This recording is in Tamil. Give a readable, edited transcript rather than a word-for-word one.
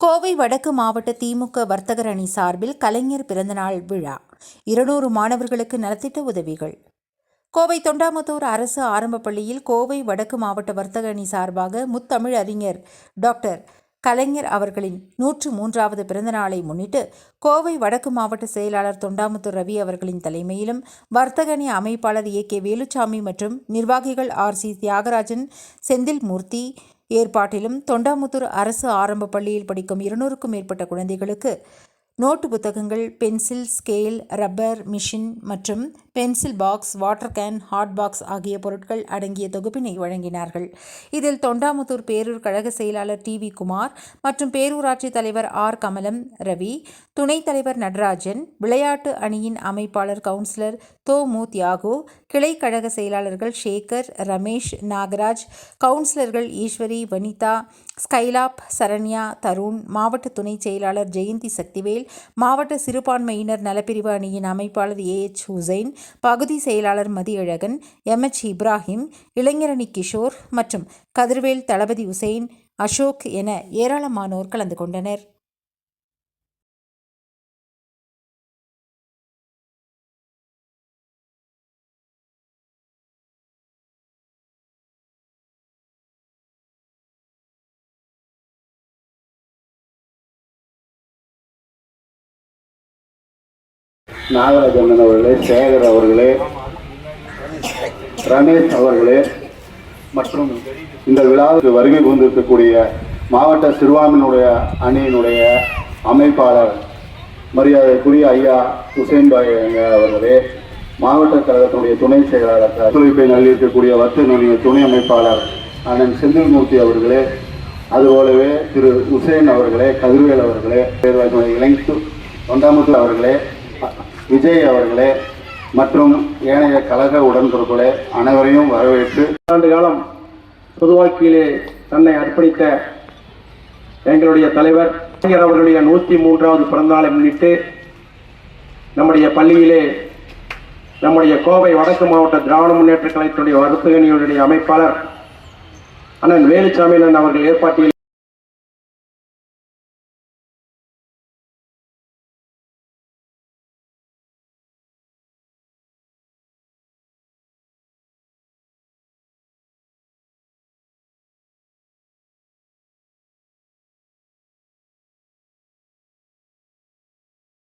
கோவை வடக்கு மாவட்ட திமுக வர்த்தகர் அணி சார்பில் கலைஞர் பிறந்தநாள் விழா. 200 மாணவர்களுக்கு நலத்திட்ட உதவிகள். கோவை தொண்டாமுத்தூர் அரசு ஆரம்ப பள்ளியில் கோவை வடக்கு மாவட்ட வர்த்தக அணி சார்பாக முத்தமிழ் அறிஞர் டாக்டர் கலைஞர் அவர்களின் 103வது பிறந்தநாளை முன்னிட்டு கோவை வடக்கு மாவட்ட செயலாளர் தொண்டாமுத்தூர் ரவி அவர்களின் தலைமையிலும் வர்த்தக அணி அமைப்பாளர் ஏ.கே. வேலுச்சாமி மற்றும் நிர்வாகிகள் ஆர்.சி. தியாகராஜன், செந்தில்மூர்த்தி ஏற்பாட்டிலும் தொண்டாமுத்தூர் அரசு ஆரம்ப பள்ளியில் படிக்கும் 200க்கும் மேற்பட்ட குழந்தைகளுக்கு நோட்டு புத்தகங்கள், பென்சில், ஸ்கேல், ரப்பர், மிஷின் மற்றும் pencil box, water can, hot box ஆகிய பொருட்கள் அடங்கிய தொகுப்பினை வழங்கினார்கள். இதில் தொண்டாமுத்தூர் பேரூர் கழக செயலாளர் டி.வி. குமார் மற்றும் பேரூராட்சி தலைவர் ஆர். கமலம் ரவி, துணைத் தலைவர் நடராஜன், விளையாட்டு அணியின் அமைப்பாளர் கவுன்சிலர் தோ.மு. தியாகு, கிளை கழக செயலாளர்கள் சேகர், ரமேஷ், நாகராஜ், கவுன்சிலர்கள் ஈஸ்வரி, வனிதா, ஸ்கைலாப், சரண்யா, தருண், மாவட்ட துணைச் செயலாளர் ஜெயந்தி சக்திவேல், மாவட்ட சிறுபான்மையினர் நலப்பிரிவு அணியின் அமைப்பாளர் ஏ.எச். ஹுசைன், பகுதி செயலாளர் மதியழகன், எம்.எச். இப்ராஹிம், இளைஞரணி கிஷோர் மற்றும் கதிர்வேல், தளபதி உசைன், அசோக் என ஏராளமானோர் கலந்து கொண்டனர். நாகராஜன் அவர்களே, சேகர் அவர்களே, ரமேஷ் அவர்களே மற்றும் இந்த விழாவுக்கு வருகை புரிந்திருக்கக்கூடிய மாவட்ட சிறுபான்மையினுடைய அணியினுடைய அமைப்பாளர் மரியாதைக்குரிய ஐயா உசைன் பாய் அவர்களே, மாவட்ட கழகத்தினுடைய துணை செயலாளர் ஒத்துழைப்பை நல்கியிருக்கக்கூடிய வர்த்தக துணை அமைப்பாளர் அண்ணன் செந்தில்மூர்த்தி அவர்களே, அதுபோலவே திரு உசைன் அவர்களே, கதிர்வேல் அவர்களே, இளைஞர் தொண்டாமுத்தூர் அவர்களே, விஜய் அவர்களே மற்றும் ஏனைய கழக உடன்பிறப்புகளே அனைவரையும் வரவேற்று ஆண்டு காலம் பொது வாழ்க்கையிலே தன்னை அர்ப்பணித்த எங்களுடைய தலைவர் கலைஞர் அவர்களுடைய 103வது பிறந்தநாளை முன்னிட்டு நம்முடைய பள்ளியிலே நம்முடைய கோவை வடக்கு மாவட்ட திராவிட முன்னேற்ற கழகத்தினுடைய வர்த்தக அணியினுடைய அமைப்பாளர் அண்ணன் வேலுச்சாமி அவர்கள் ஏற்பாட்டில்